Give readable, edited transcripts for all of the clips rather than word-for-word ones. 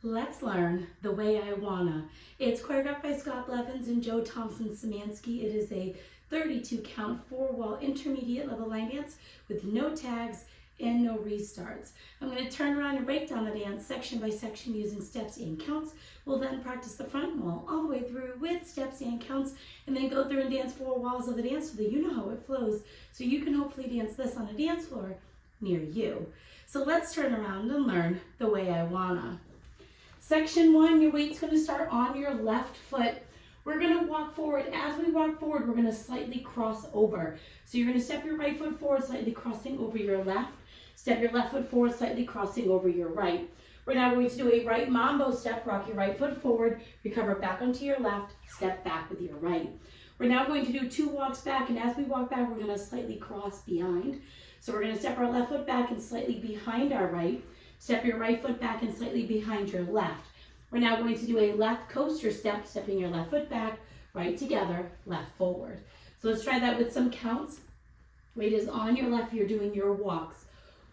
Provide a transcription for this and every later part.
Let's learn The Way I Wanna. It's choreographed by Blevins and Thompson Semanski. It is a 32 count 4-wall intermediate level line dance with no tags and no restarts. I'm going to turn around and break down the dance section by section using steps and counts. We'll then practice the front wall all the way through with steps and counts, and then go through and dance 4 walls of the dance so that you know how it flows, so you can hopefully dance this on a dance floor near you. So let's turn around and learn The Way I Wanna. Section 1, your weight's going to start on your left foot. We're going to walk forward. As we walk forward, we're going to slightly cross over. So you're going to step your right foot forward, slightly crossing over your left. Step your left foot forward, slightly crossing over your right. We're now going to do a right mambo step. Rock your right foot forward, recover back onto your left, step back with your right. We're now going to do 2 walks back, and as we walk back, we're going to slightly cross behind. So we're going to step our left foot back and slightly behind our right. Step your right foot back and slightly behind your left. We're now going to do a left coaster step, stepping your left foot back, right together, left forward. So let's try that with some counts. Weight is on your left, you're doing your walks.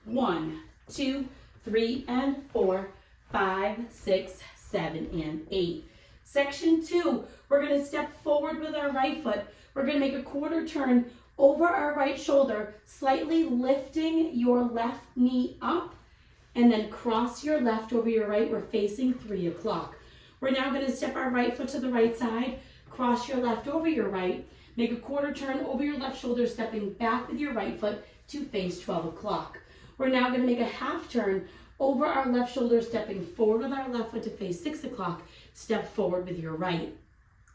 1, 2, 3, and 4, 5, 6, 7, and 8. Section 2, we're going to step forward with our right foot. We're going to make a quarter turn over our right shoulder, slightly lifting your left knee up, and then cross your left over your right. We're facing 3 o'clock. We're now going to step our right foot to the right side, cross your left over your right, make a quarter turn over your left shoulder, stepping back with your right foot to face 12 o'clock. We're now going to make a half turn over our left shoulder, stepping forward with our left foot to face 6 o'clock, step forward with your right.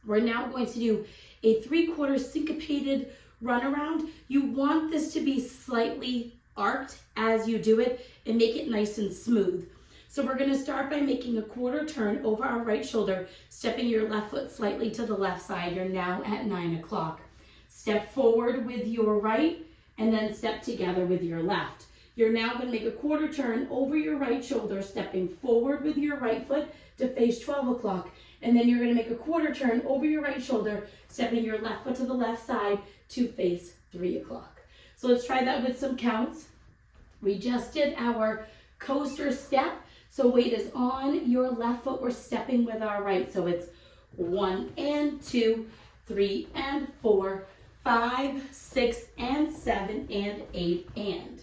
We're now going to do a 3/4 syncopated run around. You want this to be slightly arced as you do it and make it nice and smooth. So we're going to start by making a quarter turn over our right shoulder, stepping your left foot slightly to the left side. You're now at 9 o'clock. Step forward with your right and then step together with your left. You're now going to make a quarter turn over your right shoulder, stepping forward with your right foot to face 12 o'clock, And then you're going to make a quarter turn over your right shoulder, stepping your left foot to the left side to face 3 o'clock. So let's try that with some counts. We just did our coaster step. So weight is on your left foot. We're stepping with our right. So it's 1 and 2, 3 and 4, 5, 6 and 7 and 8 and.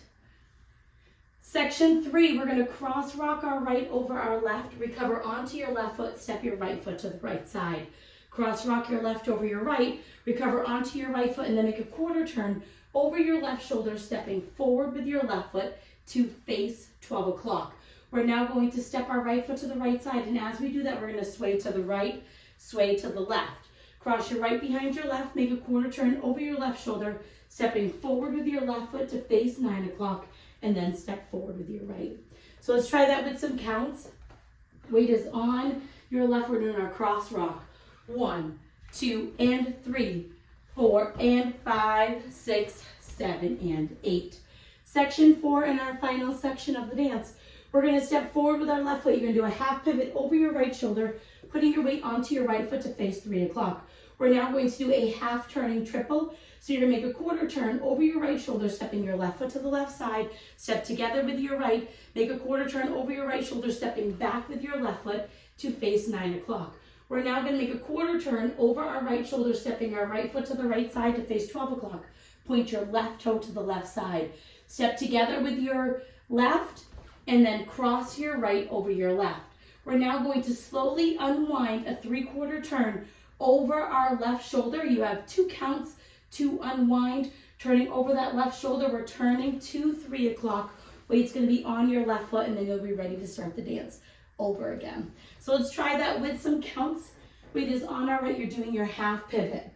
Section 3, we're going to cross rock our right over our left, recover onto your left foot, step your right foot to the right side. Cross rock your left over your right, recover onto your right foot, and then make a quarter turn over your left shoulder, stepping forward with your left foot to face 12 o'clock. We're now going to step our right foot to the right side, and as we do that, we're going to sway to the right, sway to the left. Cross your right behind your left, make a quarter turn over your left shoulder, stepping forward with your left foot to face 9 o'clock, and then step forward with your right. So let's try that with some counts. Weight is on your left. We're doing our cross rock. 1, 2 and 3, 4 and 5, 6, 7 and 8. Section 4 in our final section of the dance. We're going to step forward with our left foot. You're going to do a half pivot over your right shoulder, putting your weight onto your right foot to face 3 o'clock. We're now going to do a half turning triple. So you're going to make a quarter turn over your right shoulder, stepping your left foot to the left side, step together with your right, make a quarter turn over your right shoulder, stepping back with your left foot to face 9 o'clock. We're now going to make a quarter turn over our right shoulder, stepping our right foot to the right side to face 12 o'clock. Point your left toe to the left side. Step together with your left, and then cross your right over your left. We're now going to slowly unwind a 3/4 turn over our left shoulder. You have 2 counts to unwind. Turning over that left shoulder, we're turning to 3 o'clock. Weight's going to be on your left foot, and then you'll be ready to start the dance over again. So let's try that with some counts. Weight is on our right. You're doing your half pivot.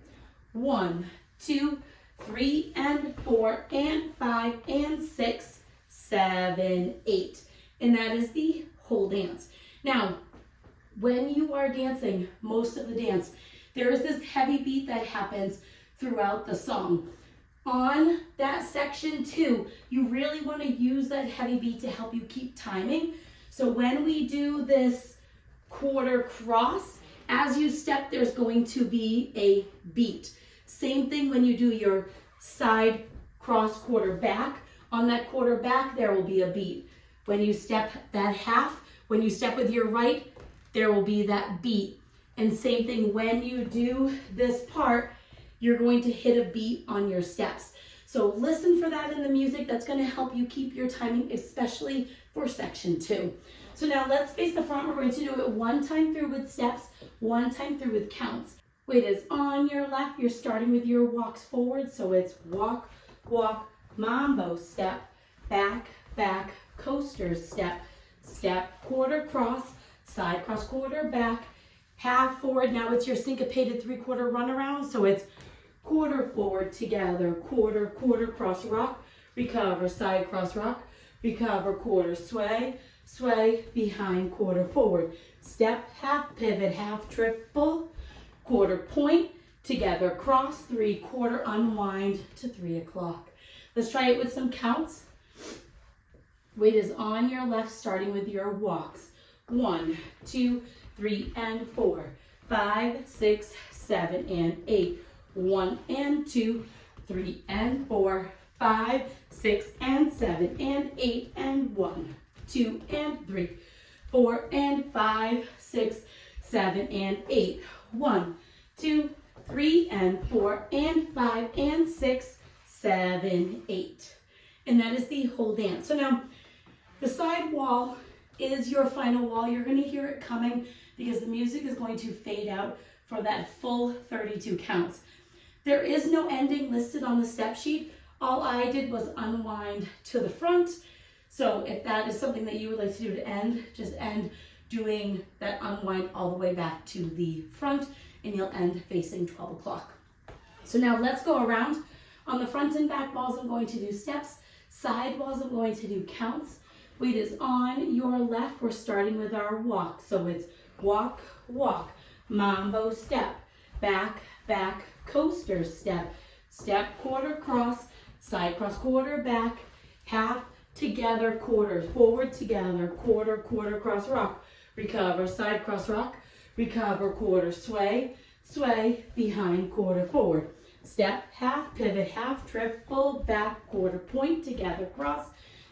1, 2, 3 and 4 and 5 and 6, 7, 8. And that is the whole dance. Now, when you are dancing most of the dance, there is this heavy beat that happens throughout the song. On that section 2, you really want to use that heavy beat to help you keep timing. So when we do this quarter cross, as you step, there's going to be a beat. Same thing when you do your side cross quarter back. On that quarter back, there will be a beat. When you step that half, when you step with your right, there will be that beat. And same thing when you do this part, you're going to hit a beat on your steps. So listen for that in the music. That's going to help you keep your timing, especially for section 2. So now let's face the front. We're going to do it 1 time through with steps, 1 time through with counts. Weight is on your left. You're starting with your walks forward. So it's walk, walk, mambo, step, back, back, coaster, step, step, quarter cross, side cross quarter, back, half forward. Now it's your syncopated 3/4 run around. So it's quarter forward together, quarter, quarter cross rock, recover, side cross rock, recover, quarter sway, sway, behind, quarter forward, step, half pivot, half triple, quarter point, together, cross, 3/4 unwind to 3 o'clock. Let's try it with some counts. Weight is on your left, starting with your walks. 1, 2, 3 and 4, 5, 6, 7 and 8. 1 and 2, 3 and 4, 5, 6 and 7 and 8 and 1, 2 and 3, 4 and 5, 6, 7 and 8. 1, 2, 3 and 4 and 5 and 6, 7, 8. And that is the whole dance. So now the side wall is your final wall. You're going to hear it coming because the music is going to fade out for that full 32 counts. There is no ending listed on the step sheet. All I did was unwind to the front. So if that is something that you would like to do to end, just end doing that unwind all the way back to the front, and you'll end facing 12 o'clock. So now let's go around. On the front and back walls, I'm going to do steps. Side walls, I'm going to do counts. Weight is on your left. We're starting with our walk. So it's walk, walk, mambo, step, back, back, coaster, step, step, quarter cross, side cross, quarter back, half, together, quarter, forward, together, quarter, quarter cross rock, recover, side cross rock, recover, quarter, sway, sway, behind, quarter, forward. Step, half, pivot, half, triple, back, quarter, point, together, cross,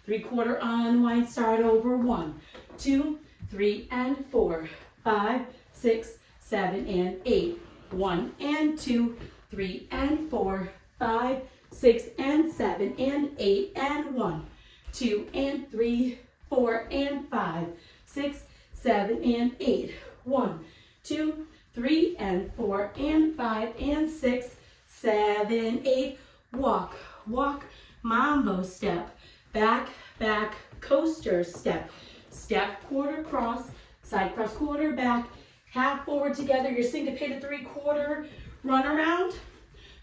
3/4 unwind, start over, 1, 2, 3, and 4, 5, 6, 7, and 8, 1 and 2, 3 and 4, 5, 6 and 7, and 8, and 1, 2 and 3, 4 and 5, 6, 7, and 8, 1, 2, 3 and 4 and 5 and 6, 7, 8, walk, walk, mambo step, back, back, coaster step, step, quarter cross, side cross, quarter back, half forward together, your syncopated 3/4 run around,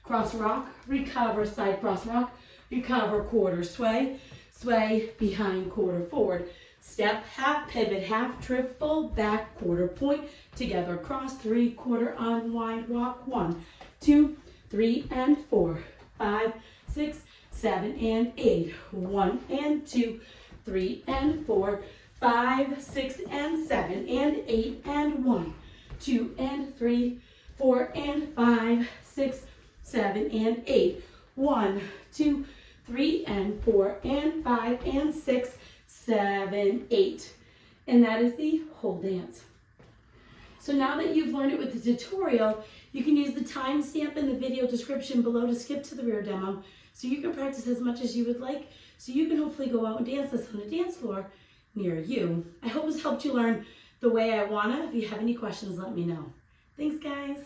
cross rock, recover, side cross rock, recover, quarter sway, sway, behind, quarter forward, step, half pivot, half triple, back, quarter point, together, cross, 3/4 unwind, walk, 1, 2, 3 and 4, 5, 6, 7 and 8, 1 and 2, 3 and 4, 5, 6 and 7 and 8 and 1, 2 and 3, 4 and 5, 6, 7 and 8, 1, 2, 3 and 4 and 5 and 6, 7, 8. And that is the whole dance. So now that you've learned it with the tutorial, you can use the timestamp in the video description below to skip to the rear demo, so you can practice as much as you would like, so you can hopefully go out and dance this on a dance floor near you. I hope this helped you learn the way I wanna. If you have any questions, let me know. Thanks, guys.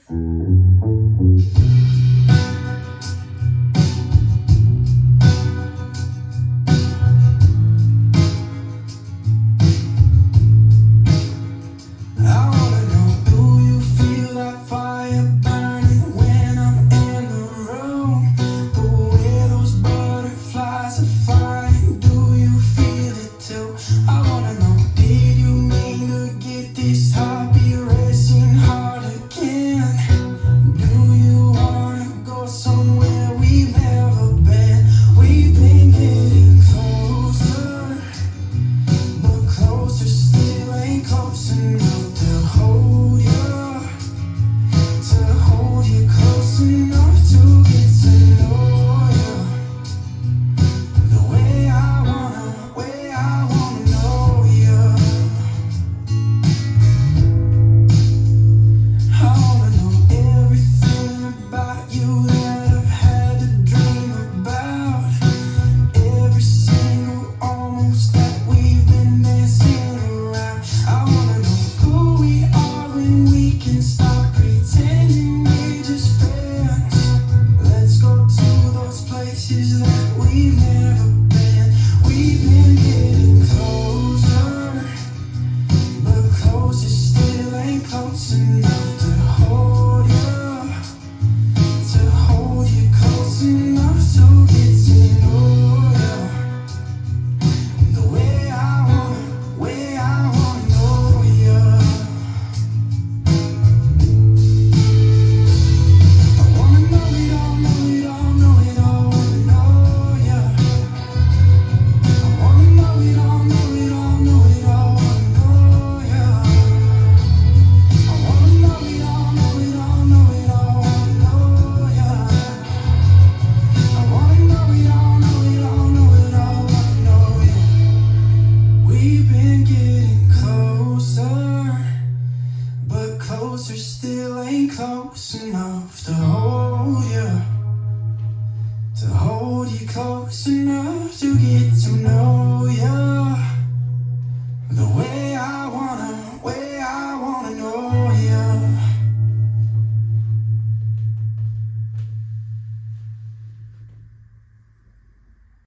close enough to get to know